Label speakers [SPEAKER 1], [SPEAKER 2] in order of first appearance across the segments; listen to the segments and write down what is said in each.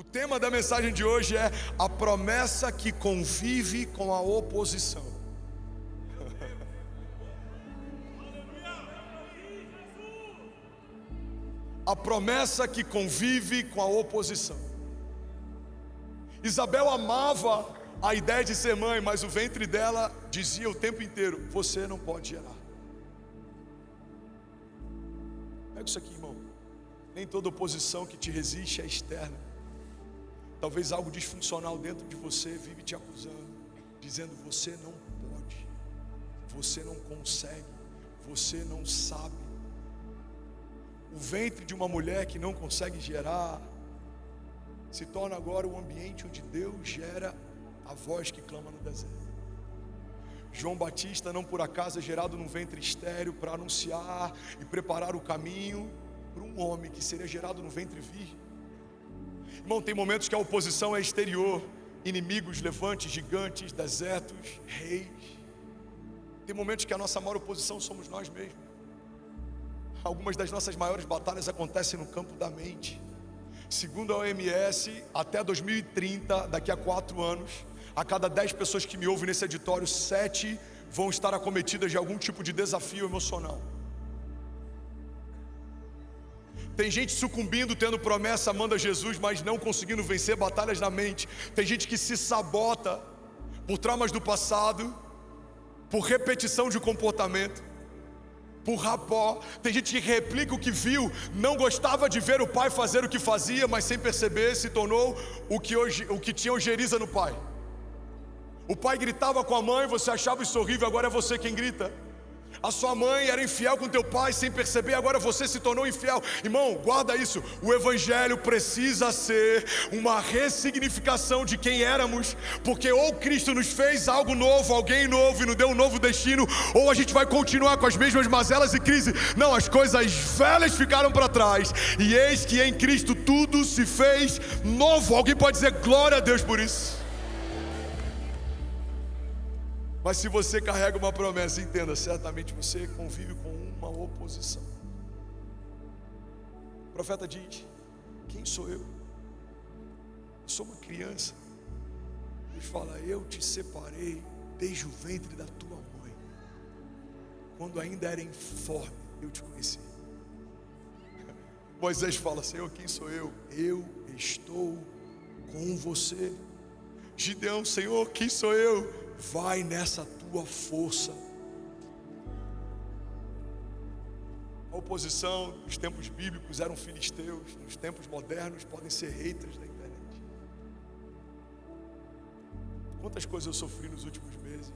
[SPEAKER 1] O tema da mensagem de hoje é a promessa que convive com a oposição. A promessa que convive com a oposição. Isabel amava a ideia de ser mãe, mas o ventre dela dizia o tempo inteiro: você não pode gerar. Pega isso aqui, irmão. Nem toda oposição que te resiste é externa. Talvez algo disfuncional dentro de você vive te acusando, dizendo: você não pode, você não consegue, você não sabe. O ventre de uma mulher que não consegue gerar se torna agora o ambiente onde Deus gera a voz que clama no deserto. João Batista, não por acaso, é gerado num ventre estéril para anunciar e preparar o caminho para um homem que seria gerado no ventre virgem. Irmão, tem momentos que a oposição é exterior, inimigos, levantes, gigantes, desertos, reis. Tem momentos que a nossa maior oposição somos nós mesmos. Algumas das nossas maiores batalhas acontecem no campo da mente. Segundo a OMS, até 2030, daqui a 4 anos, a cada 10 pessoas que me ouvem nesse editório, 7 vão estar acometidas de algum tipo de desafio emocional. Tem gente sucumbindo, tendo promessa, amando a Jesus, mas não conseguindo vencer batalhas na mente. Tem gente que se sabota por traumas do passado, por repetição de comportamento, por rapó. Tem gente que replica o que viu, não gostava de ver o pai fazer o que fazia, mas sem perceber se tornou o que tinha ojeriza no pai. O pai gritava com a mãe, você achava isso horrível, agora é você quem grita. A sua mãe era infiel com teu pai sem perceber, agora você se tornou infiel. Irmão, guarda isso. O evangelho precisa ser uma ressignificação de quem éramos, porque ou Cristo nos fez algo novo, alguém novo e nos deu um novo destino, ou a gente vai continuar com as mesmas mazelas e crises. Não, as coisas velhas ficaram para trás, e eis que em Cristo tudo se fez novo. Alguém pode dizer glória a Deus por isso? Mas se você carrega uma promessa, entenda, certamente você convive com uma oposição. O profeta diz: quem sou eu? Eu sou uma criança. Deus fala: eu te separei desde o ventre da tua mãe. Quando ainda era informe, eu te conheci. Moisés fala: Senhor, quem sou eu? Eu estou com você. Gideão: Senhor, quem sou eu? Vai nessa tua força. A oposição nos tempos bíblicos eram filisteus, nos tempos modernos podem ser haters da internet. Quantas coisas eu sofri nos últimos meses,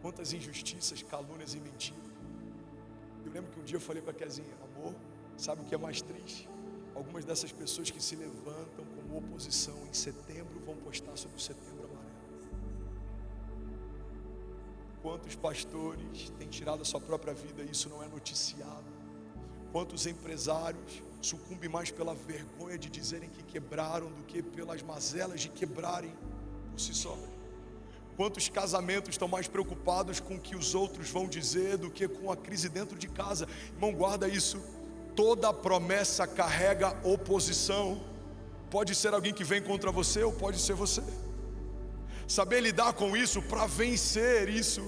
[SPEAKER 1] quantas injustiças, calúnias e mentiras. Eu lembro que um dia eu falei para a Kezinha: amor, sabe o que é mais triste? Algumas dessas pessoas que se levantam como oposição em setembro vão postar sobre o setembro amarelo. Quantos pastores têm tirado a sua própria vida e isso não é noticiado? Quantos empresários sucumbem mais pela vergonha de dizerem que quebraram do que pelas mazelas de quebrarem por si só? Quantos casamentos estão mais preocupados com o que os outros vão dizer do que com a crise dentro de casa? Irmão, guarda isso. Toda promessa carrega oposição. Pode ser alguém que vem contra você ou pode ser você. Saber lidar com isso para vencer isso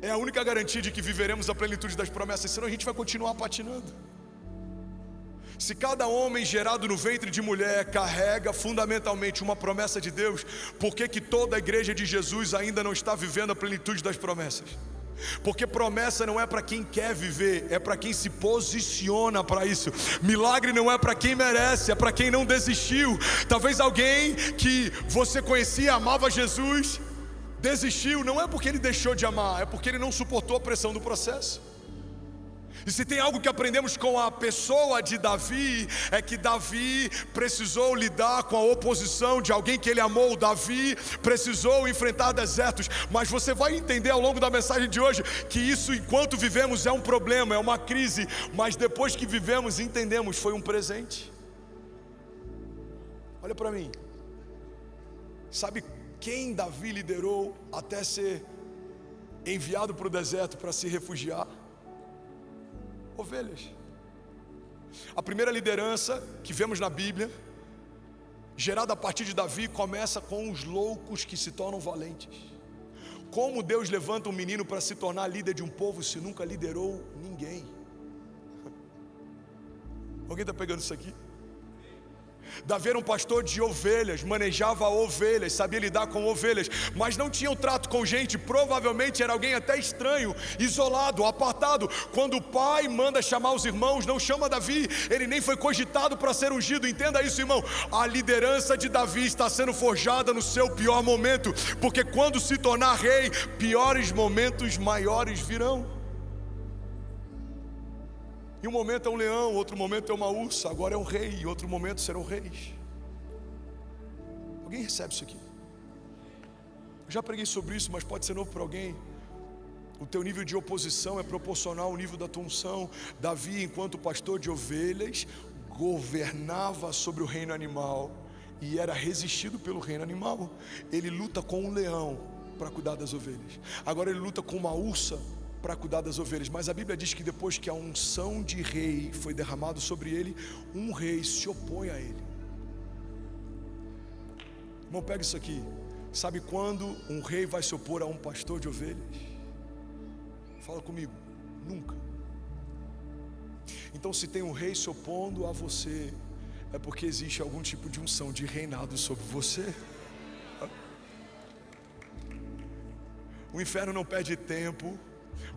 [SPEAKER 1] é a única garantia de que viveremos a plenitude das promessas, senão a gente vai continuar patinando. Se cada homem gerado no ventre de mulher carrega fundamentalmente uma promessa de Deus, por que toda a igreja de Jesus ainda não está vivendo a plenitude das promessas? Porque promessa não é para quem quer viver, é para quem se posiciona para isso. Milagre não é para quem merece, é para quem não desistiu. Talvez alguém que você conhecia, amava Jesus, desistiu, não é porque ele deixou de amar, é porque ele não suportou a pressão do processo. E se tem algo que aprendemos com a pessoa de Davi, é que Davi precisou lidar com a oposição de alguém que ele amou. Davi precisou enfrentar desertos. Mas você vai entender ao longo da mensagem de hoje que isso, enquanto vivemos, é um problema, é uma crise. Mas depois que vivemos, entendemos, foi um presente. Olha para mim. Sabe quem Davi liderou até ser enviado para o deserto para se refugiar? Ovelhas. A primeira liderança que vemos na Bíblia, gerada a partir de Davi, começa com os loucos que se tornam valentes. Como Deus levanta um menino para se tornar líder de um povo se nunca liderou ninguém? Alguém está pegando isso aqui? Davi era um pastor de ovelhas, manejava ovelhas, sabia lidar com ovelhas, mas não tinha um trato com gente. Provavelmente era alguém até estranho, isolado, apartado. Quando o pai manda chamar os irmãos, não chama Davi, ele nem foi cogitado para ser ungido. Entenda isso, irmão. A liderança de Davi está sendo forjada no seu pior momento, porque quando se tornar rei, piores momentos maiores virão. E um momento é um leão, outro momento é uma ursa, agora é um rei, e outro momento serão reis. Alguém recebe isso aqui? Eu já preguei sobre isso, mas pode ser novo para alguém. O teu nível de oposição é proporcional ao nível da tua unção. Davi, enquanto pastor de ovelhas, governava sobre o reino animal e era resistido pelo reino animal. Ele luta com um leão para cuidar das ovelhas. Agora ele luta com uma ursa para cuidar das ovelhas. Mas a Bíblia diz que depois que a unção de rei foi derramado sobre ele, um rei se opõe a ele. Irmão, pega isso aqui. Sabe quando um rei vai se opor a um pastor de ovelhas? Fala comigo. Nunca. Então, se tem um rei se opondo a você, é porque existe algum tipo de unção de reinado sobre você. O inferno não perde tempo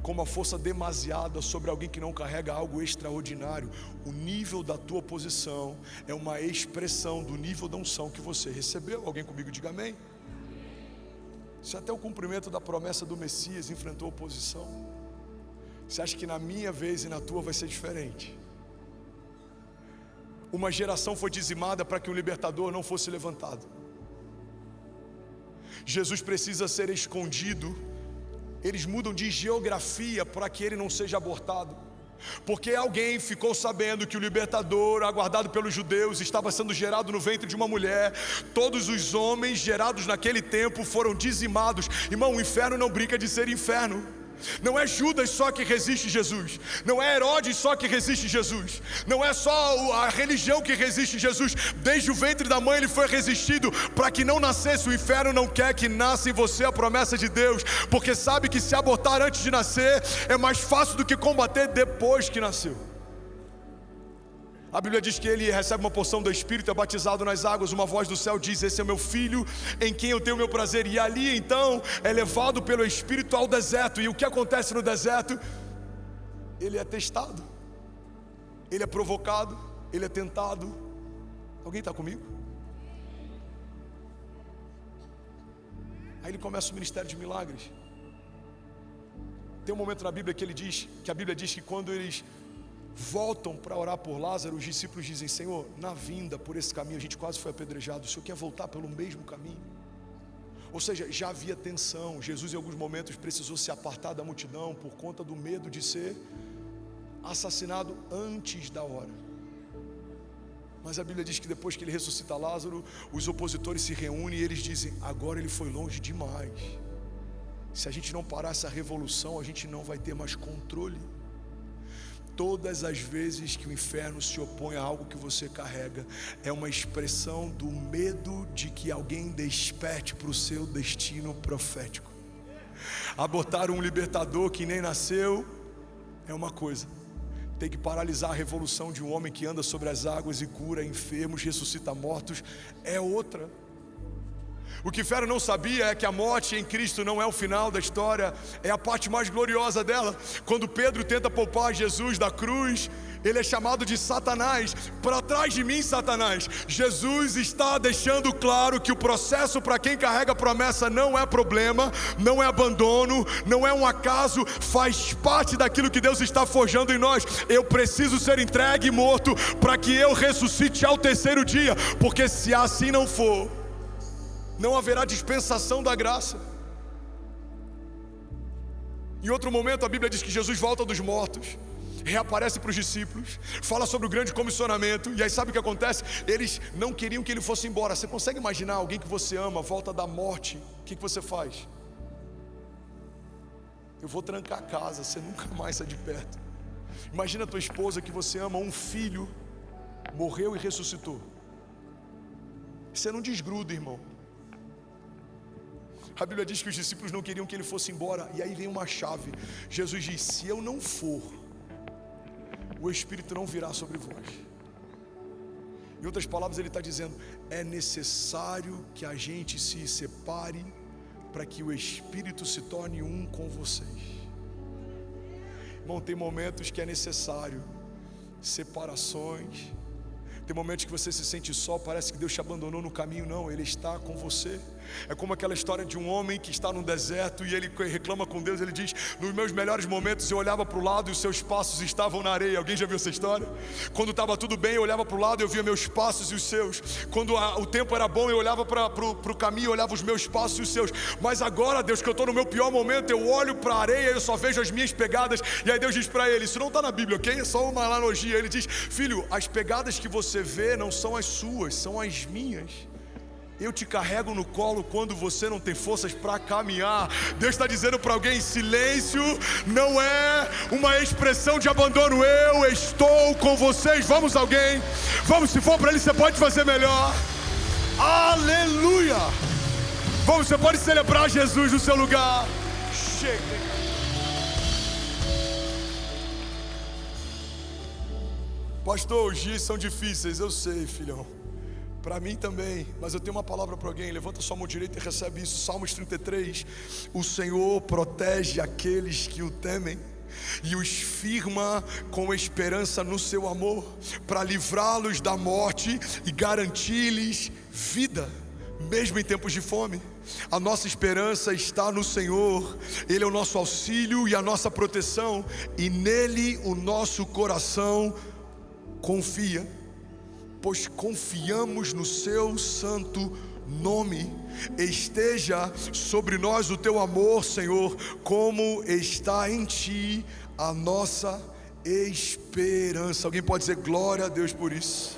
[SPEAKER 1] com uma força demasiada sobre alguém que não carrega algo extraordinário. O nível da tua posição é uma expressão do nível da unção que você recebeu. Alguém comigo diga amém. Se até o cumprimento da promessa do Messias enfrentou oposição, você acha que na minha vez e na tua vai ser diferente? Uma geração foi dizimada para que um libertador não fosse levantado. Jesus precisa ser escondido. Eles mudam de geografia para que ele não seja abortado, porque alguém ficou sabendo que o libertador, aguardado pelos judeus, estava sendo gerado no ventre de uma mulher. Todos os homens gerados naquele tempo foram dizimados. Irmão, o inferno não brinca de ser inferno. Não é Judas só que resiste Jesus, não é Herodes só que resiste Jesus, não é só a religião que resiste Jesus. Desde o ventre da mãe ele foi resistido para que não nascesse. O inferno não quer que nasça em você a promessa de Deus, porque sabe que se abortar antes de nascer é mais fácil do que combater depois que nasceu. A Bíblia diz que ele recebe uma porção do Espírito, é batizado nas águas. Uma voz do céu diz: esse é meu filho, em quem eu tenho meu prazer. E ali então é levado pelo Espírito ao deserto. E o que acontece no deserto? Ele é testado, ele é provocado, ele é tentado. Alguém está comigo? Aí ele começa o ministério de milagres. Tem um momento na Bíblia que ele diz, que a Bíblia diz que quando eles voltam para orar por Lázaro, os discípulos dizem: Senhor, na vinda por esse caminho a gente quase foi apedrejado, o Senhor quer voltar pelo mesmo caminho? Ou seja, já havia tensão. Jesus em alguns momentos precisou se apartar da multidão por conta do medo de ser assassinado antes da hora. Mas a Bíblia diz que depois que ele ressuscita Lázaro, os opositores se reúnem e eles dizem: agora ele foi longe demais. Se a gente não parar essa revolução, a gente não vai ter mais controle. Todas as vezes que o inferno se opõe a algo que você carrega, é uma expressão do medo de que alguém desperte para o seu destino profético. Abortar um libertador que nem nasceu é uma coisa. Tem que paralisar a revolução de um homem que anda sobre as águas e cura enfermos, ressuscita mortos, é outra. O que o inferno não sabia é que a morte em Cristo não é o final da história, é a parte mais gloriosa dela. Quando Pedro tenta poupar Jesus da cruz, ele é chamado de Satanás. Para trás de mim, Satanás. Jesus está deixando claro que o processo para quem carrega a promessa não é problema, não é abandono, não é um acaso, faz parte daquilo que Deus está forjando em nós. Eu preciso ser entregue e morto para que eu ressuscite ao terceiro dia, porque se assim não for, não haverá dispensação da graça. Em outro momento a Bíblia diz que Jesus volta dos mortos, reaparece para os discípulos, fala sobre o grande comissionamento. E aí sabe o que acontece? Eles não queriam que ele fosse embora. Você consegue imaginar alguém que você ama volta da morte? O que você faz? Eu vou trancar a casa, você nunca mais sai de perto. Imagina a tua esposa que você ama, um filho, morreu e ressuscitou. Você não desgruda, irmão. A Bíblia diz que os discípulos não queriam que ele fosse embora. E aí vem uma chave. Jesus diz: se eu não for, o Espírito não virá sobre vós. Em outras palavras, ele está dizendo: é necessário que a gente se separe para que o Espírito se torne um com vocês. Irmão, tem momentos que é necessário separações. Tem momentos que você se sente só, parece que Deus te abandonou no caminho. Não, Ele está com você. É como aquela história de um homem que está no deserto e ele reclama com Deus. Ele diz: nos meus melhores momentos eu olhava para o lado e os seus passos estavam na areia. Alguém já viu essa história? Quando estava tudo bem, eu olhava para o lado e eu via meus passos e os seus. Quando o tempo era bom, eu olhava para o caminho e olhava os meus passos e os seus. Mas agora, Deus, que eu estou no meu pior momento, eu olho para a areia e eu só vejo as minhas pegadas. E aí Deus diz para ele: isso não está na Bíblia, ok? É só uma analogia. Ele diz: filho, as pegadas que você vê não são as suas, são as minhas. Eu te carrego no colo quando você não tem forças para caminhar. Deus está dizendo para alguém: silêncio não é uma expressão de abandono. Eu estou com vocês. Vamos, alguém? Vamos, se for para Ele, você pode fazer melhor. Aleluia! Vamos, você pode celebrar Jesus no seu lugar. Chega. Pastor, os dias são difíceis, eu sei, filhão. Para mim também, mas eu tenho uma palavra para alguém. Levanta sua mão direita e recebe isso. Salmos 33. O Senhor protege aqueles que o temem e os firma com esperança no seu amor, para livrá-los da morte e garantir-lhes vida, mesmo em tempos de fome. A nossa esperança está no Senhor. Ele é o nosso auxílio e a nossa proteção, e nele o nosso coração confia, pois confiamos no seu santo nome. Esteja sobre nós o teu amor, Senhor, como está em ti a nossa esperança. Alguém pode dizer glória a Deus por isso?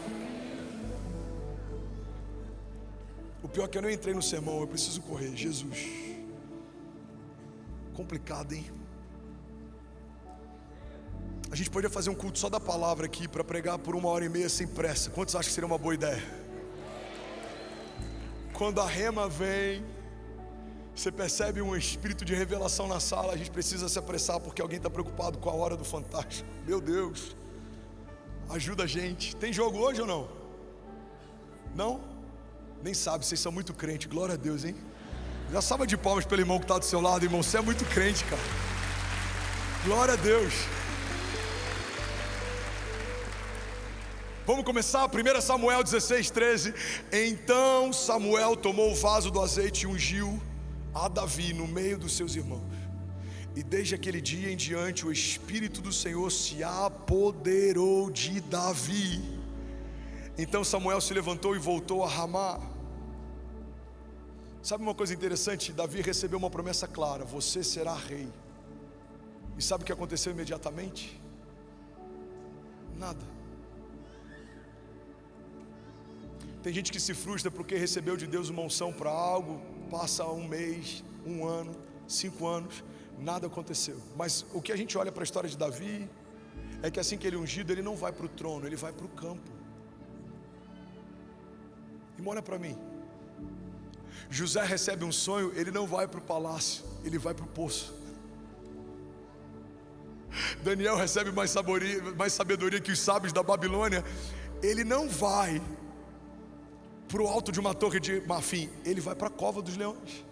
[SPEAKER 1] O pior é que eu não entrei no sermão, eu preciso correr. Jesus, complicado, hein? A gente poderia fazer um culto só da palavra aqui, para pregar por 1h30 sem pressa. Quantos acham que seria uma boa ideia? Quando a rema vem, você percebe um espírito de revelação na sala. A gente precisa se apressar porque alguém está preocupado com a hora do fantástico. Meu Deus, ajuda a gente. Tem jogo hoje ou não? Não? Nem sabe, vocês são muito crentes. Glória a Deus, hein? Já salva de palmas pelo irmão que está do seu lado. Irmão, você é muito crente, cara. Glória a Deus. Vamos começar, 1 Samuel 16:13. Então Samuel tomou o vaso do azeite e ungiu a Davi no meio dos seus irmãos. E desde aquele dia em diante o Espírito do Senhor se apoderou de Davi. Então Samuel se levantou e voltou a Ramá. Sabe uma coisa interessante? Davi recebeu uma promessa clara: você será rei. E sabe o que aconteceu imediatamente? Nada. Tem gente que se frustra porque recebeu de Deus uma unção para algo, passa um mês, 1 ano, 5 anos, nada aconteceu. Mas o que a gente olha para a história de Davi é que assim que ele é ungido, ele não vai para o trono, ele vai para o campo. E olha para mim, José recebe um sonho, ele não vai para o palácio, ele vai para o poço. Daniel recebe mais sabedoria que os sábios da Babilônia, ele não vai para o alto de uma torre de marfim, ele vai para a cova dos leões.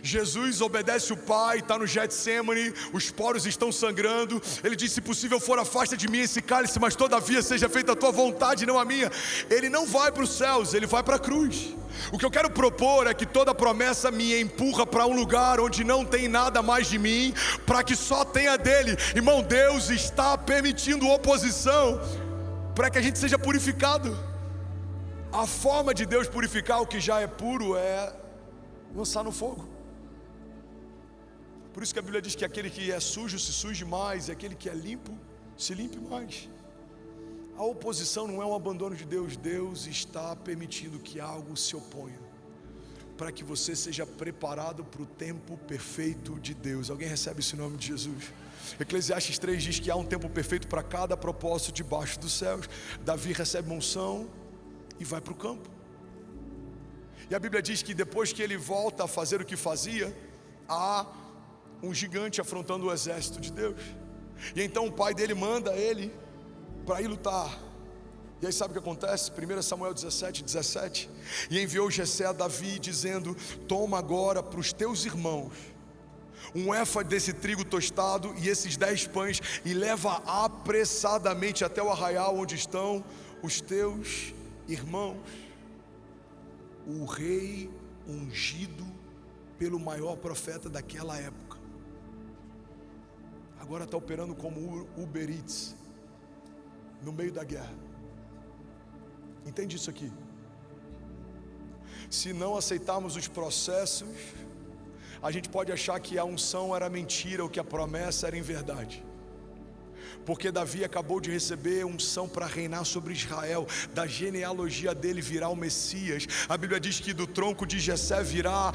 [SPEAKER 1] Jesus obedece o Pai, está no Getsemane, os poros estão sangrando. Ele diz: se possível for, afasta de mim esse cálice, mas todavia seja feita a tua vontade, não a minha. Ele não vai para os céus, ele vai para a cruz. O que eu quero propor é que toda promessa me empurra para um lugar onde não tem nada mais de mim, para que só tenha dele. Irmão, Deus está permitindo oposição para que a gente seja purificado. A forma de Deus purificar o que já é puro é lançar no fogo. Por isso que a Bíblia diz que aquele que é sujo se suje mais, e aquele que é limpo se limpe mais. A oposição não é um abandono de Deus. Deus está permitindo que algo se oponha, para que você seja preparado para o tempo perfeito de Deus. Alguém recebe esse nome de Jesus? Eclesiastes 3 diz que há um tempo perfeito para cada propósito debaixo dos céus. Davi recebe uma unção e vai para o campo. E a Bíblia diz que depois que ele volta a fazer o que fazia, há um gigante afrontando o exército de Deus. E então o pai dele manda ele para ir lutar. E aí sabe o que acontece? 1 Samuel 17:17. E enviou Jessé a Davi dizendo: toma agora para os teus irmãos um éfa desse trigo tostado e esses 10 pães, e leva apressadamente até o arraial onde estão os teus irmãos. O rei ungido pelo maior profeta daquela época agora está operando como Uber Eats no meio da guerra. Entende isso aqui? Se não aceitarmos os processos, a gente pode achar que a unção era mentira ou que a promessa era em verdade. Porque Davi acabou de receber unção para reinar sobre Israel. Da genealogia dele virá o Messias. A Bíblia diz que do tronco de Jessé virá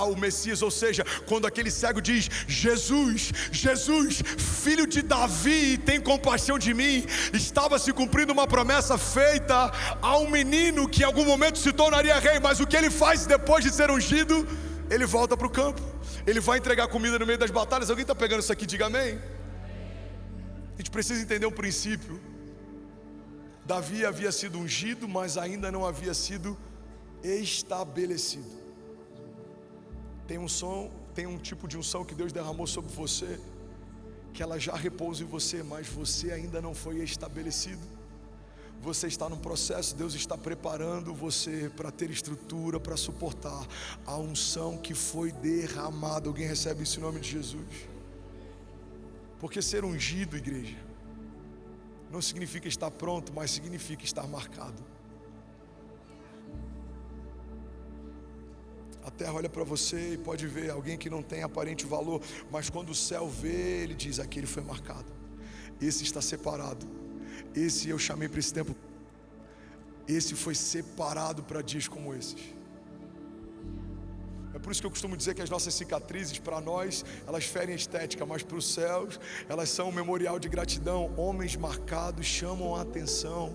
[SPEAKER 1] o Messias. Ou seja, quando aquele cego diz: Jesus, Jesus, filho de Davi, tem compaixão de mim, estava se cumprindo uma promessa feita a um menino que em algum momento se tornaria rei. Mas o que ele faz depois de ser ungido? Ele volta para o campo. Ele vai entregar comida no meio das batalhas. Alguém está pegando isso aqui? Diga amém. A gente precisa entender um princípio. Davi havia sido ungido, mas ainda não havia sido estabelecido. Tem um tipo de unção que Deus derramou sobre você, que ela já repousa em você, mas você ainda não foi estabelecido. Você está num processo, Deus está preparando você para ter estrutura, para suportar a unção que foi derramada. Alguém recebe isso em nome de Jesus? Porque ser ungido, igreja, não significa estar pronto, mas significa estar marcado. A terra olha para você e pode ver alguém que não tem aparente valor, mas quando o céu vê, ele diz: aquele foi marcado, esse está separado, esse eu chamei para esse tempo, esse foi separado para dias como esses. É por isso que eu costumo dizer que as nossas cicatrizes, para nós, elas ferem a estética, mas para os céus, elas são um memorial de gratidão. Homens marcados chamam a atenção.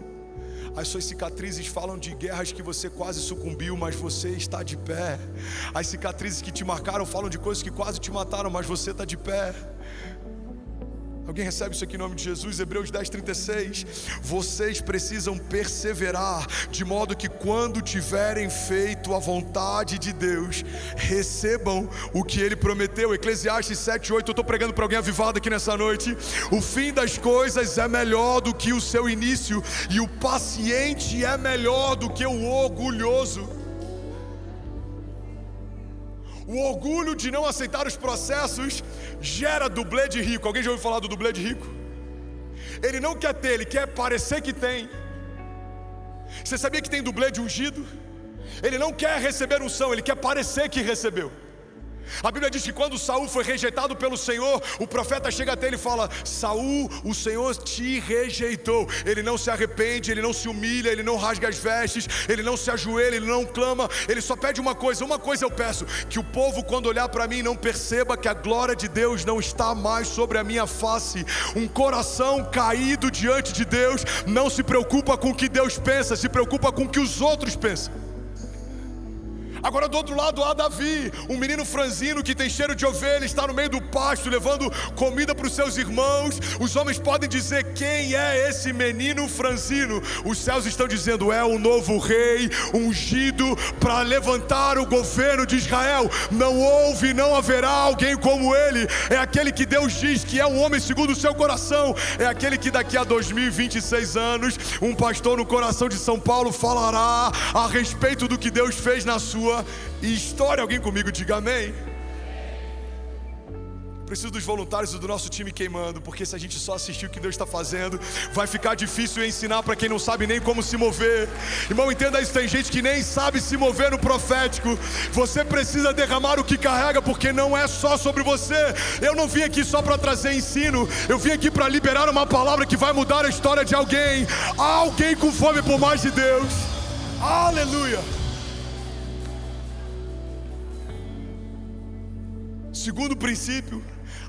[SPEAKER 1] As suas cicatrizes falam de guerras que você quase sucumbiu, mas você está de pé. As cicatrizes que te marcaram falam de coisas que quase te mataram, mas você está de pé. Alguém recebe isso aqui em nome de Jesus? Hebreus 10:36. Vocês precisam perseverar, de modo que quando tiverem feito a vontade de Deus, recebam o que Ele prometeu. Eclesiastes 7:8. Eu estou pregando para alguém avivado aqui nessa noite. O fim das coisas é melhor do que o seu início, e o paciente é melhor do que o orgulhoso. O orgulho de não aceitar os processos gera dublê de rico. Alguém já ouviu falar do dublê de rico? Ele não quer ter, ele quer parecer que tem. Você sabia que tem dublê de ungido? Ele não quer receber unção, ele quer parecer que recebeu. A Bíblia diz que quando Saul foi rejeitado pelo Senhor, o profeta chega até ele e fala: Saul, o Senhor te rejeitou. Ele não se arrepende, ele não se humilha, ele não rasga as vestes, ele não se ajoelha, ele não clama. Ele só pede uma coisa eu peço: que o povo, quando olhar para mim, não perceba que a glória de Deus não está mais sobre a minha face. Um coração caído diante de Deus não se preocupa com o que Deus pensa, se preocupa com o que os outros pensam. Agora do outro lado há Davi, um menino franzino que tem cheiro de ovelha, está no meio do pasto levando comida para os seus irmãos. Os homens podem dizer: quem é esse menino franzino? Os céus estão dizendo: é o novo rei ungido para levantar o governo de Israel. Não houve e não haverá alguém como ele. É aquele que Deus diz que é um homem segundo o seu coração. É aquele que daqui a 2026 anos um pastor no coração de São Paulo falará a respeito do que Deus fez na sua história. Alguém comigo diga amém. Preciso dos voluntários e do nosso time queimando, porque se a gente só assistir o que Deus está fazendo, vai ficar difícil ensinar para quem não sabe nem como se mover. Irmão, entenda isso, tem gente que nem sabe se mover no profético. Você precisa derramar o que carrega, porque não é só sobre você. Eu não vim aqui só para trazer ensino, eu vim aqui para liberar uma palavra que vai mudar a história de alguém. Alguém com fome por mais de Deus. Aleluia. Segundo princípio,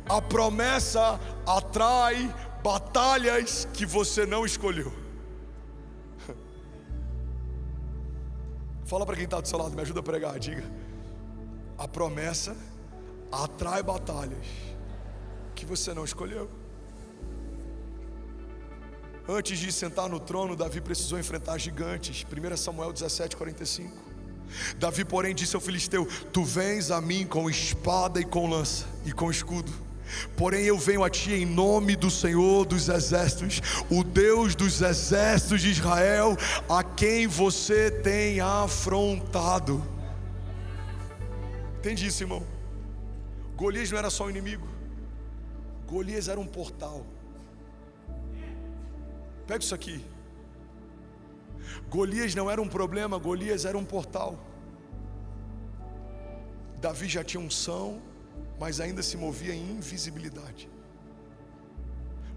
[SPEAKER 1] a promessa atrai batalhas que você não escolheu. Fala para quem está do seu lado, me ajuda a pregar, diga: a promessa atrai batalhas que você não escolheu. Antes de sentar no trono, Davi precisou enfrentar gigantes. 1 Samuel 17:45. Davi, porém, disse ao filisteu: tu vens a mim com espada e com lança e com escudo, porém eu venho a ti em nome do Senhor dos exércitos, o Deus dos exércitos de Israel, a quem você tem afrontado. Entende isso, irmão? Golias não era só um inimigo, Golias era um portal. Pega isso aqui. Golias não era um problema, Golias era um portal. Davi já tinha unção, mas ainda se movia em invisibilidade.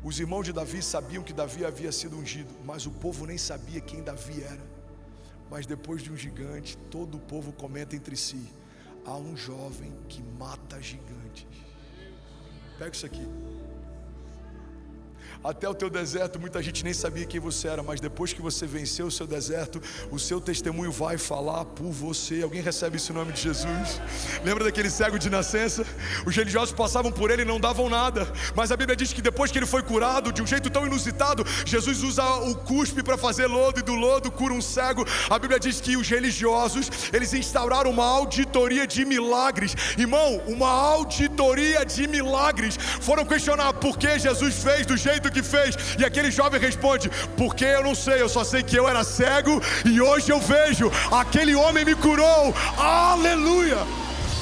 [SPEAKER 1] Os irmãos de Davi sabiam que Davi havia sido ungido, mas o povo nem sabia quem Davi era. Mas depois de um gigante, todo o povo comenta entre si: há um jovem que mata gigantes. Pega isso aqui. Até o teu deserto, muita gente nem sabia quem você era, mas depois que você venceu o seu deserto, o seu testemunho vai falar por você. Alguém recebe isso em nome de Jesus? Lembra daquele cego de nascença? Os religiosos passavam por ele e não davam nada, mas a Bíblia diz que depois que ele foi curado de um jeito tão inusitado, Jesus usa o cuspe para fazer lodo, e do lodo cura um cego. A Bíblia diz que os religiosos, eles instauraram uma auditoria de milagres. Irmão, uma auditoria de milagres. Foram questionar por que Jesus fez do jeito que fez, e aquele jovem responde: porque eu não sei, eu só sei que eu era cego e hoje eu vejo. Aquele homem me curou. Aleluia,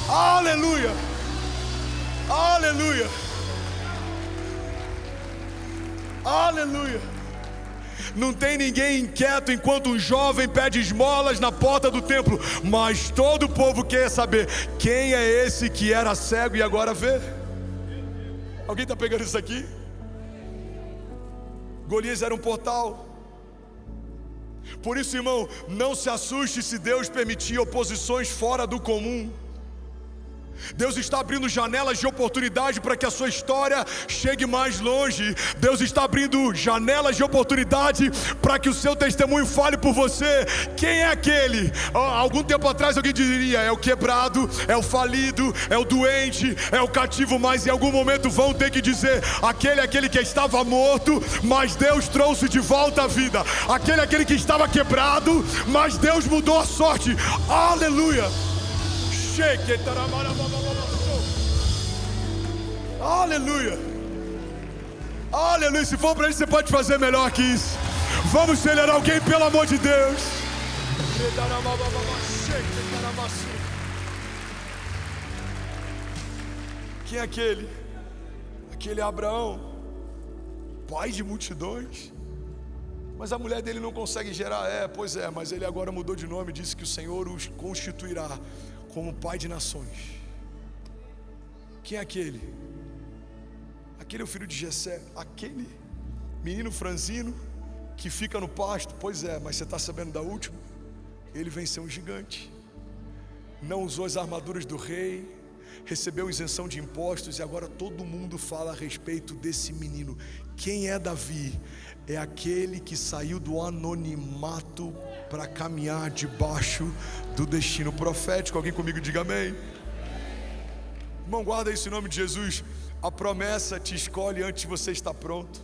[SPEAKER 1] aleluia, aleluia, aleluia. Não tem ninguém inquieto enquanto um jovem pede esmolas na porta do templo, mas todo o povo quer saber: quem é esse que era cego e agora vê? Alguém está pegando isso aqui? Golias era um portal. Por isso, irmão, não se assuste se Deus permitir oposições fora do comum. Deus está abrindo janelas de oportunidade para que a sua história chegue mais longe. Deus está abrindo janelas de oportunidade para que o seu testemunho fale por você. Quem é aquele? Algum tempo atrás alguém diria: é o quebrado, é o falido, é o doente, é o cativo. Mas em algum momento vão ter que dizer: aquele que estava morto, mas Deus trouxe de volta a vida. Aquele que estava quebrado, mas Deus mudou a sorte. Aleluia. Aleluia, aleluia. Se for para isso, você pode fazer melhor que isso. Vamos celebrar alguém, pelo amor de Deus. Quem é aquele? Aquele é Abraão, pai de multidões. Mas a mulher dele não consegue gerar. Pois é, mas ele agora mudou de nome, disse que o Senhor os constituirá como pai de nações. Quem é aquele? Aquele é o filho de Jessé, aquele menino franzino que fica no pasto. Pois é, mas você está sabendo da última? Ele venceu um gigante, não usou as armaduras do rei, recebeu isenção de impostos, e agora todo mundo fala a respeito desse menino. Quem é Davi? É aquele que saiu do anonimato para caminhar debaixo do destino profético. Alguém comigo diga amém. Irmão, guarda isso em nome de Jesus. A promessa te escolhe antes de você estar pronto.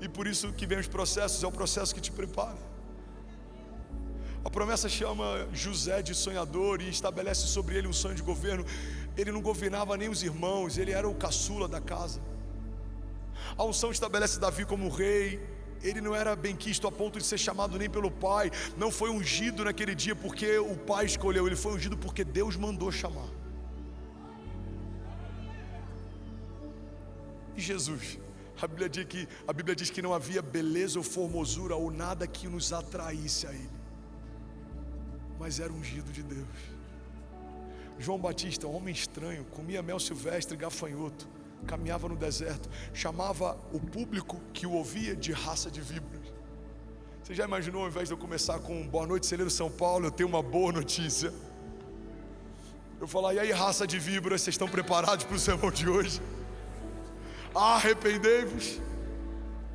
[SPEAKER 1] E por isso que vem os processos, é o processo que te prepara. A promessa chama José de sonhador e estabelece sobre ele um sonho de governo. Ele não governava nem os irmãos, ele era o caçula da casa. A unção estabelece Davi como rei. Ele não era benquisto a ponto de ser chamado nem pelo pai. Não foi ungido naquele dia porque o pai escolheu. Ele foi ungido porque Deus mandou chamar. E Jesus? A Bíblia diz que não havia beleza ou formosura ou nada que nos atraísse a ele, mas era ungido de Deus. João Batista, um homem estranho, comia mel silvestre e gafanhoto, caminhava no deserto, chamava o público que o ouvia de raça de víboras. Você já imaginou, ao invés de eu começar com boa noite, celeiro São Paulo, eu tenho uma boa notícia? Eu falar, e aí, raça de víboras, vocês estão preparados para o sermão de hoje? Arrependei-vos.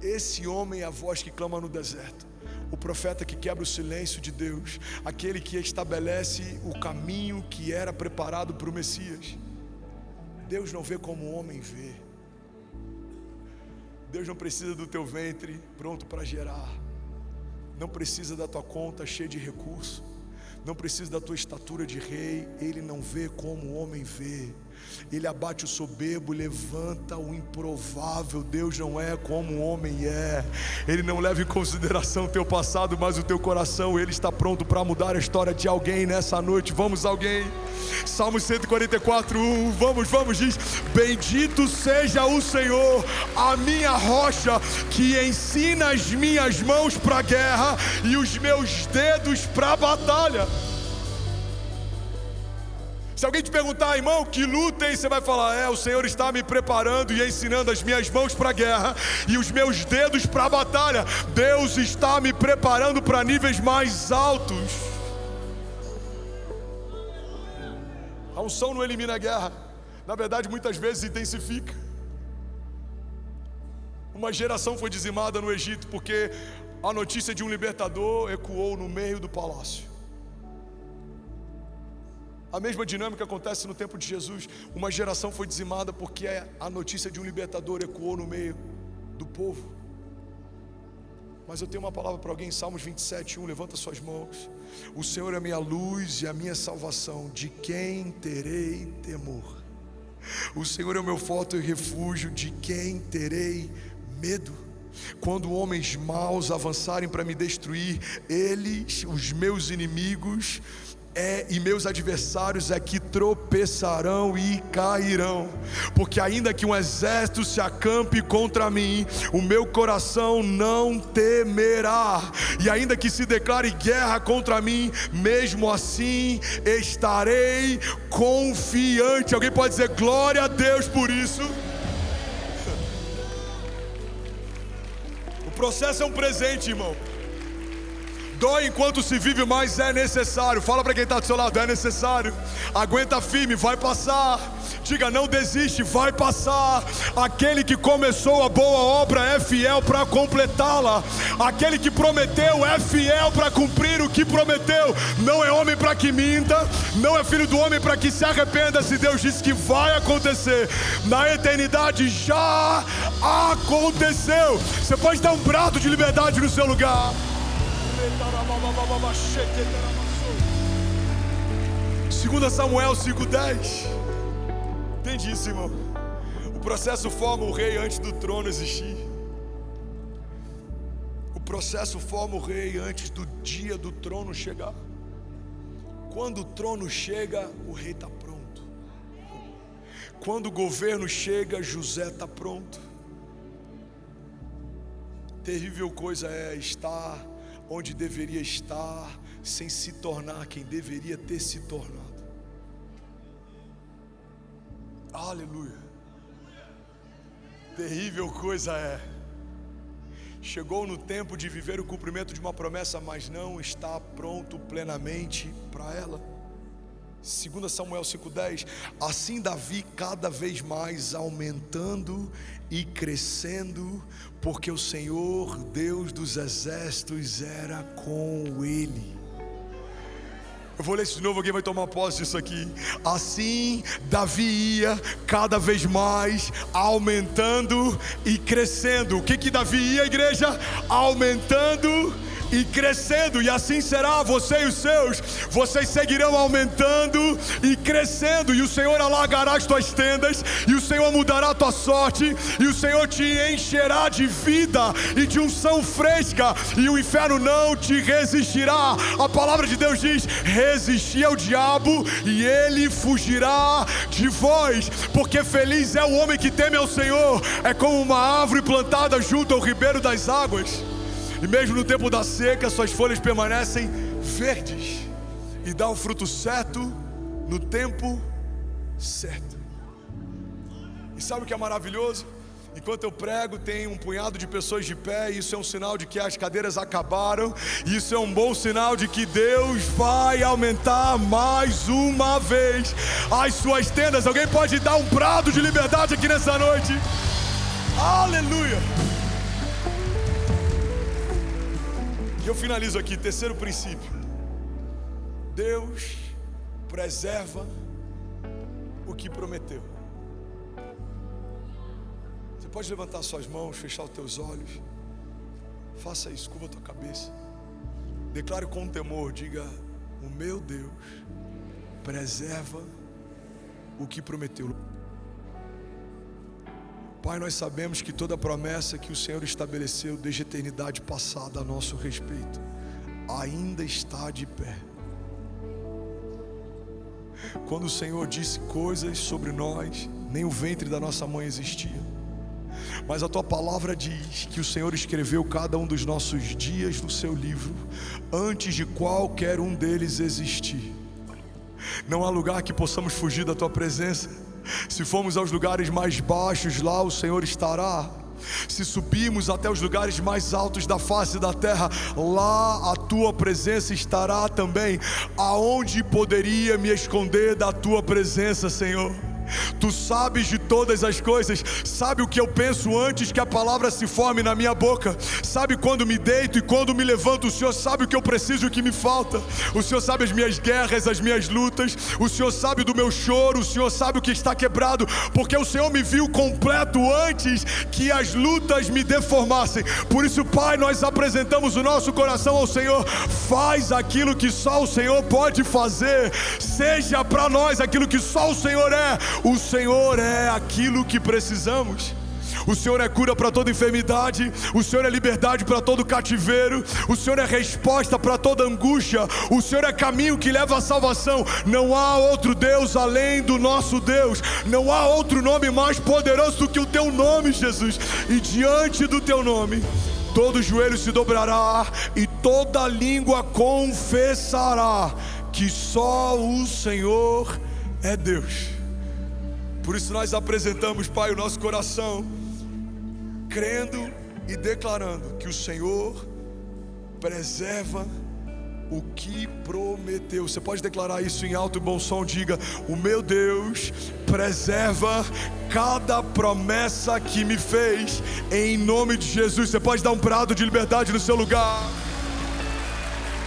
[SPEAKER 1] Esse homem é a voz que clama no deserto, o profeta que quebra o silêncio de Deus, aquele que estabelece o caminho que era preparado para o Messias. Deus não vê como o homem vê. Deus não precisa do teu ventre pronto para gerar, não precisa da tua conta cheia de recursos, não precisa da tua estatura de rei. Ele não vê como o homem vê. Ele abate o soberbo, levanta o improvável. Deus não é como o homem é. Ele não leva em consideração o teu passado, mas o teu coração. Ele está pronto para mudar a história de alguém nessa noite. Vamos, alguém? Salmo 144:1. Vamos, diz: bendito seja o Senhor, a minha rocha, que ensina as minhas mãos para a guerra e os meus dedos para a batalha. Se alguém te perguntar, irmão, que luta hein? Você vai falar, o Senhor está me preparando e ensinando as minhas mãos para a guerra e os meus dedos para a batalha. Deus está me preparando para níveis mais altos. A unção não elimina a guerra, na verdade muitas vezes intensifica. Uma geração foi dizimada no Egito porque a notícia de um libertador ecoou no meio do palácio. A mesma dinâmica acontece no tempo de Jesus. Uma geração foi dizimada porque a notícia de um libertador ecoou no meio do povo. Mas eu tenho uma palavra para alguém. Salmos 27:1. Levanta suas mãos. O Senhor é a minha luz e a minha salvação, de quem terei temor? O Senhor é o meu forte e refúgio, de quem terei medo? Quando homens maus avançarem para me destruir, eles, os meus inimigos e meus adversários, é que tropeçarão e cairão. Porque ainda que um exército se acampe contra mim, o meu coração não temerá. E ainda que se declare guerra contra mim, mesmo assim estarei confiante. Alguém pode dizer glória a Deus por isso? O processo é um presente, irmão. Dói enquanto se vive, mas é necessário. Fala para quem está do seu lado, é necessário. Aguenta firme, vai passar. Diga, não desiste, vai passar. Aquele que começou a boa obra é fiel para completá-la. Aquele que prometeu é fiel para cumprir o que prometeu. Não é homem para que minta, não é filho do homem para que se arrependa. Se Deus disse que vai acontecer, na eternidade já aconteceu. Você pode dar um brado de liberdade no seu lugar. 2 Samuel 5:10. Entende isso, irmão? O processo forma o rei antes do trono existir. O processo forma o rei antes do dia do trono chegar. Quando o trono chega, o rei está pronto. Quando o governo chega, José está pronto. Terrível coisa é estar onde deveria estar, sem se tornar quem deveria ter se tornado. Aleluia. Terrível coisa é. Chegou no tempo de viver o cumprimento de uma promessa, mas não está pronto plenamente para ela. 2 Samuel 5:10. Assim Davi cada vez mais aumentando e crescendo, porque o Senhor Deus dos exércitos era com ele. Eu vou ler isso de novo, alguém vai tomar posse disso aqui. Assim Davi ia cada vez mais aumentando e crescendo. O que Davi ia, igreja? Aumentando e crescendo, e assim será você e os seus. Vocês seguirão aumentando e crescendo, e o Senhor alargará as tuas tendas, e o Senhor mudará a tua sorte, e o Senhor te encherá de vida e de unção fresca, e o inferno não te resistirá. A palavra de Deus diz: resisti ao diabo e ele fugirá de vós. Porque feliz é o homem que teme ao Senhor. É como uma árvore plantada junto ao ribeiro das águas, e mesmo no tempo da seca, suas folhas permanecem verdes, e dá o fruto certo no tempo certo. E sabe o que é maravilhoso? Enquanto eu prego, tem um punhado de pessoas de pé. Isso é um sinal de que as cadeiras acabaram. Isso é um bom sinal de que Deus vai aumentar mais uma vez as suas tendas. Alguém pode dar um brado de liberdade aqui nessa noite? Aleluia! E eu finalizo aqui, terceiro princípio. Deus preserva o que prometeu. Você pode levantar suas mãos, fechar os teus olhos. Faça isso, curva a tua cabeça. Declare com temor, diga: o meu Deus preserva o que prometeu. Pai, nós sabemos que toda promessa que o Senhor estabeleceu desde a eternidade passada a nosso respeito ainda está de pé. Quando o Senhor disse coisas sobre nós, nem o ventre da nossa mãe existia. Mas a tua palavra diz que o Senhor escreveu cada um dos nossos dias no seu livro, antes de qualquer um deles existir. Não há lugar que possamos fugir da tua presença. Se formos aos lugares mais baixos, lá o Senhor estará. Se subirmos até os lugares mais altos da face da terra, lá a tua presença estará também. Aonde poderia me esconder da tua presença, Senhor? Tu sabes de todas as coisas, sabe o que eu penso antes que a palavra se forme na minha boca, sabe quando me deito e quando me levanto. O Senhor sabe o que eu preciso e o que me falta. O Senhor sabe as minhas guerras, as minhas lutas. O Senhor sabe do meu choro, o Senhor sabe o que está quebrado, porque o Senhor me viu completo antes que as lutas me deformassem. Por isso, Pai, nós apresentamos o nosso coração ao Senhor. Faz aquilo que só o Senhor pode fazer. Seja para nós aquilo que só o Senhor é. O Senhor é aquilo que precisamos. O Senhor é cura para toda enfermidade. O Senhor é liberdade para todo cativeiro. O Senhor é resposta para toda angústia. O Senhor é caminho que leva à salvação. Não há outro Deus além do nosso Deus. Não há outro nome mais poderoso do que o teu nome, Jesus. E diante do teu nome, todo joelho se dobrará e toda língua confessará que só o Senhor é Deus. Por isso nós apresentamos, Pai, o nosso coração, crendo e declarando que o Senhor preserva o que prometeu. Você pode declarar isso em alto e bom som? Diga: o meu Deus preserva cada promessa que me fez, em nome de Jesus. Você pode dar um brado de liberdade no seu lugar.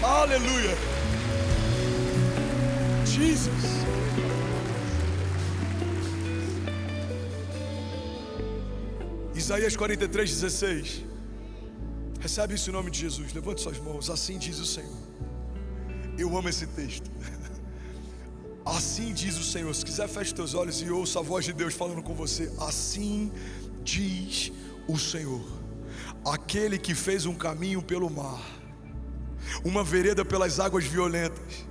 [SPEAKER 1] Aleluia. Jesus. Isaías 43:16. Recebe isso em nome de Jesus. Levante suas mãos. Assim diz o Senhor. Eu amo esse texto. Assim diz o Senhor. Se quiser, feche teus olhos e ouça a voz de Deus falando com você. Assim diz o Senhor, aquele que fez um caminho pelo mar, uma vereda pelas águas violentas,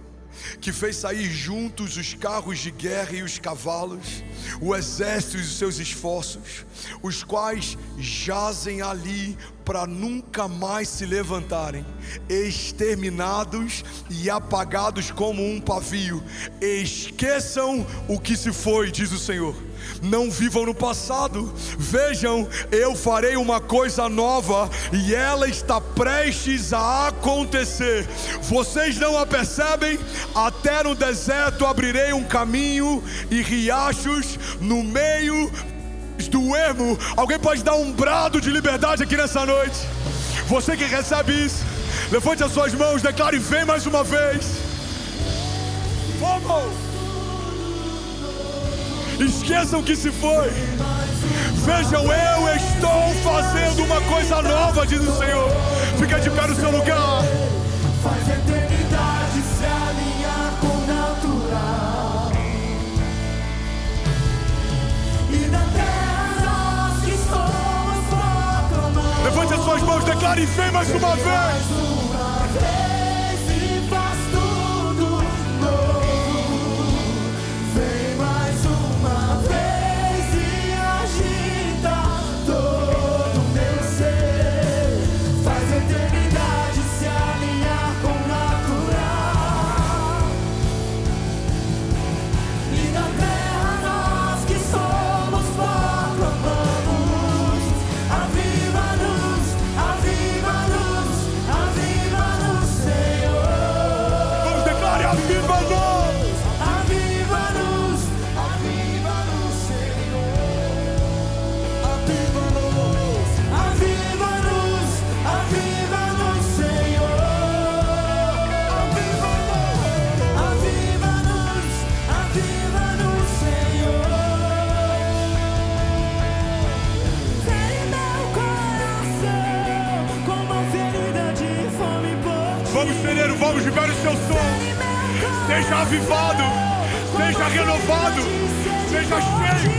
[SPEAKER 1] que fez sair juntos os carros de guerra e os cavalos, o exército e os seus esforços, os quais jazem ali para nunca mais se levantarem, exterminados e apagados como um pavio. Esqueçam o que se foi, diz o Senhor. Não vivam no passado. Vejam, eu farei uma coisa nova e ela está prestes a acontecer. Vocês não a percebem? Até no deserto abrirei um caminho e riachos no meio do ermo. Alguém pode dar um brado de liberdade aqui nessa noite? Você que recebe isso, levante as suas mãos, declare: vem mais uma vez. Vamos! Esqueçam o que se foi. Vejam, eu estou fazendo uma coisa nova, diz o Senhor. Fica de pé no seu lugar.
[SPEAKER 2] Faz a eternidade se alinhar com o natural. E na terra nós que somos proclamados.
[SPEAKER 1] Levante as suas mãos, declare: vem mais uma vez.
[SPEAKER 2] Mais uma vez e faz tudo novo. Vem mais uma vez e agita todo o meu ser. Faz a eternidade se alinhar com o natural. E na terra nós que somos proclamamos.
[SPEAKER 1] Vamos, celeiro, vamos, libera o seu som. Seja avivado, seja renovado, seja cheio.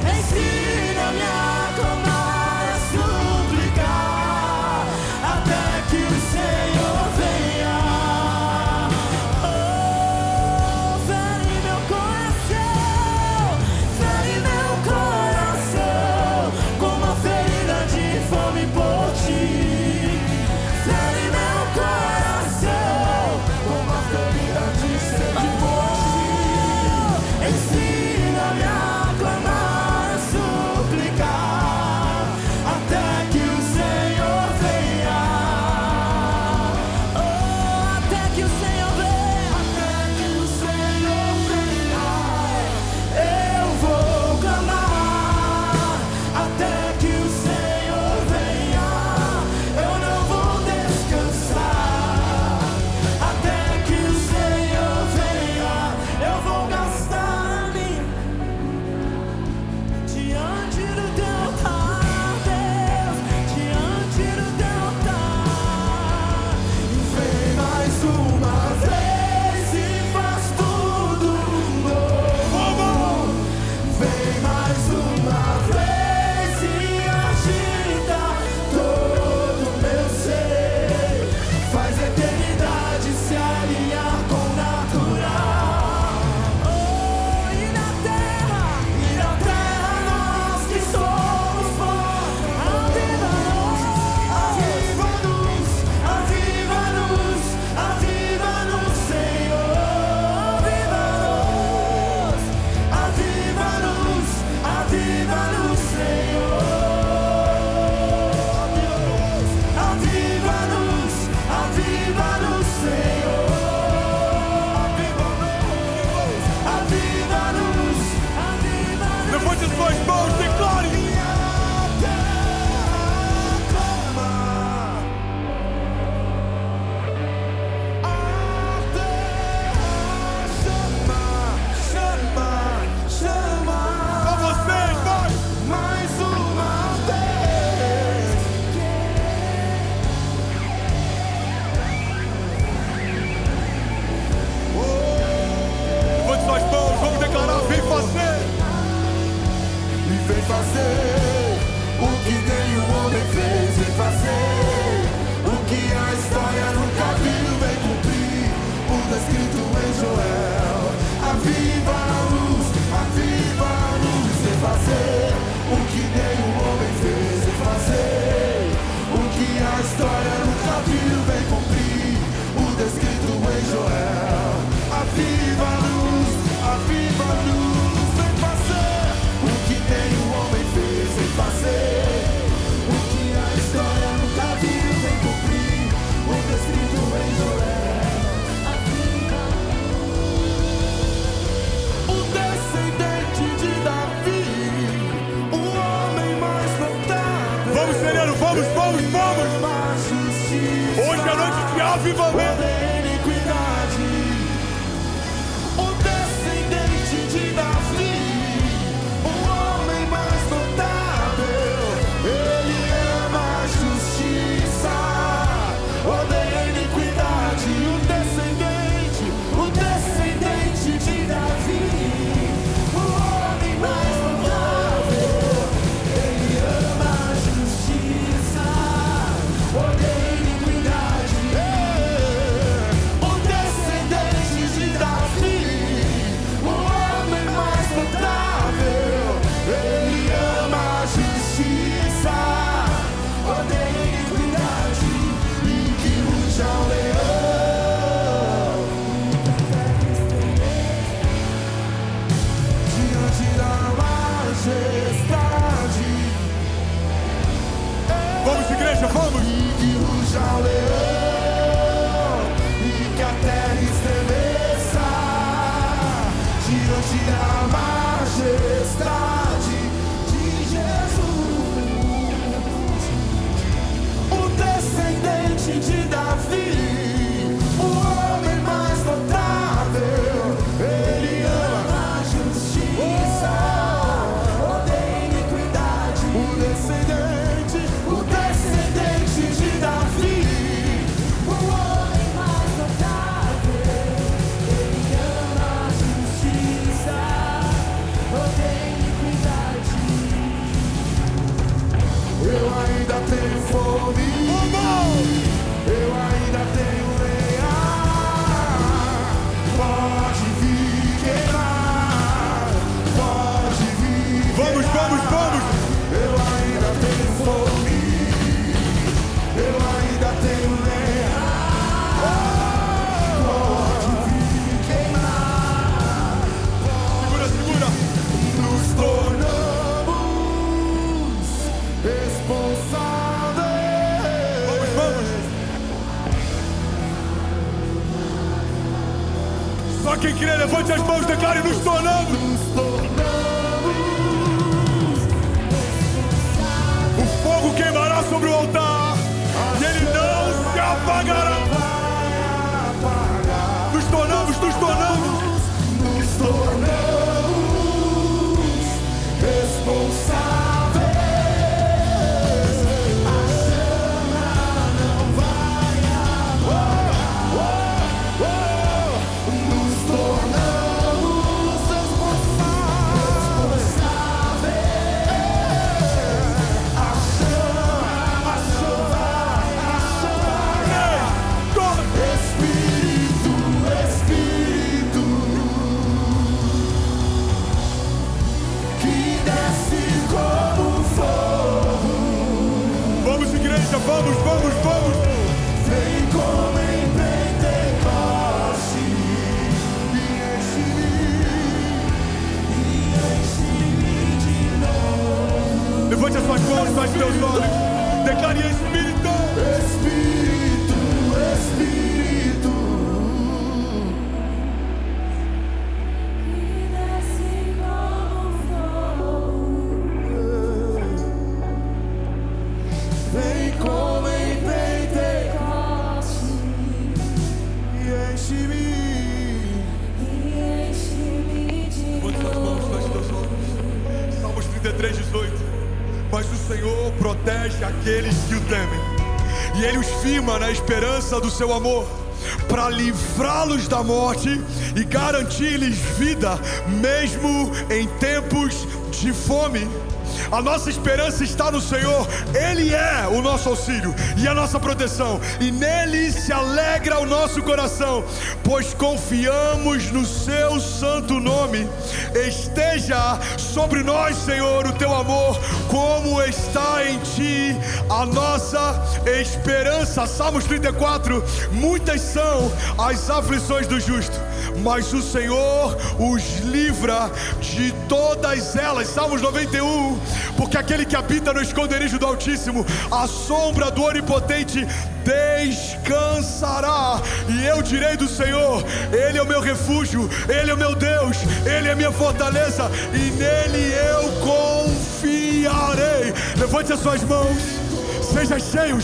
[SPEAKER 2] Ensina-me a clamar, a suplicar, até que o Senhor venha. Oh, fere meu coração, como a ferida de fome por ti. Fere meu coração, como a ferida de sede por ti. Ensina-me a clamar, a suplicar, até que o Senhor venha. Oh, até que o Senhor venha. Até que o Senhor venha. Eu vou clamar, até que o Senhor venha. Eu não vou descansar, até que o Senhor venha. Eu vou gastar a mim diante do teu altar, Deus, diante do teu altar. E vem mais uma vez e faz tudo novo. Vem mais uma vez e agita todo o meu ser. Faz a eternidade se alinhar com o natural. Oh, e na terra nós que somos fortes. Aviva-nos, aviva-nos, aviva-nos, Senhor. Aviva-nos, aviva-nos, aviva-nos, Senhor. Aviva-nos, aviva-nos, Senhor. Aviva-nos, aviva-nos.
[SPEAKER 1] Levante as suas mãos, declare. Com vocês, vai.
[SPEAKER 2] Mais uma vez.
[SPEAKER 1] Levante suas mãos, vamos declarar, vem fazer.
[SPEAKER 2] E vem fazer o que nenhum homem fez. Vem fazer o que a história nunca viu. Vem cumprir o descrito em Joel. Aviva-nos, aviva-nos. Vem fazer o que nenhum homem fez. Vem fazer o que a história nunca viu. Vem cumprir o descrito em Joel. Aviva-nos, aviva-nos. Vem fazer o que nenhum homem fez. Vem fazer o que a história nunca viu. Vem cumprir o descrito em Joel. O descendente de Davi, o homem mais notável.
[SPEAKER 1] Vamos, celeiro, vamos, vamos, vamos.
[SPEAKER 2] Mais justiça,
[SPEAKER 1] Hoje é noite de avivamento.
[SPEAKER 2] poder e iniquidade. O descendente de Davi, o homem mais notável. Ele ama a justiça, odeia a iniquidade. O descendente de Davi, o homem mais notável. Ele ama a justiça, odeia a iniquidade. O descendente de Davi, o homem mais notável. Ele ama a justiça, odeia a iniquidade. E que ruja o leão diante da majestade.
[SPEAKER 1] Vamos, igreja, vamos.
[SPEAKER 2] E que ruja o leão e que a terra estremeça diante da majestade de Jesus. O descendente de Davi, o homem mais notável. Ele ama a justiça, odeia a iniquidade. O descendente de Davi, o
[SPEAKER 1] Só quem crê, levante as mãos, declare: nos tornamos. O fogo queimará sobre o altar e ele não se apagará. Nos tornamos
[SPEAKER 2] responsáveis.
[SPEAKER 1] Vamos.
[SPEAKER 2] Vem como em Pentecoste e enche-me de novo.
[SPEAKER 1] Levante as suas mãos, feche teus olhos. Declare: Espírito.
[SPEAKER 2] Vem como em Pentecoste e enche-me de
[SPEAKER 1] Levante suas mãos, feche teus olhos. Salmos 33:18. Mas o Senhor protege aqueles que o temem, e Ele os firma na esperança do seu amor, para livrá-los da morte e garantir-lhes vida, mesmo em tempos de fome. A nossa esperança está no Senhor. Ele é o nosso auxílio e a nossa proteção, e nele se alegra o nosso coração, pois confiamos no seu santo nome. Esteja sobre nós, Senhor, o teu amor, como está em ti a nossa esperança. Salmos 34. Muitas são as aflições do justo, mas o Senhor os livra de todas elas. Salmos 91. Porque aquele que habita no esconderijo do Altíssimo, à sombra do Onipotente, descansará. E eu direi do Senhor: Ele é o meu refúgio, Ele é o meu Deus, Ele é minha fortaleza, e nele eu confiarei. Levante as suas mãos, seja cheio.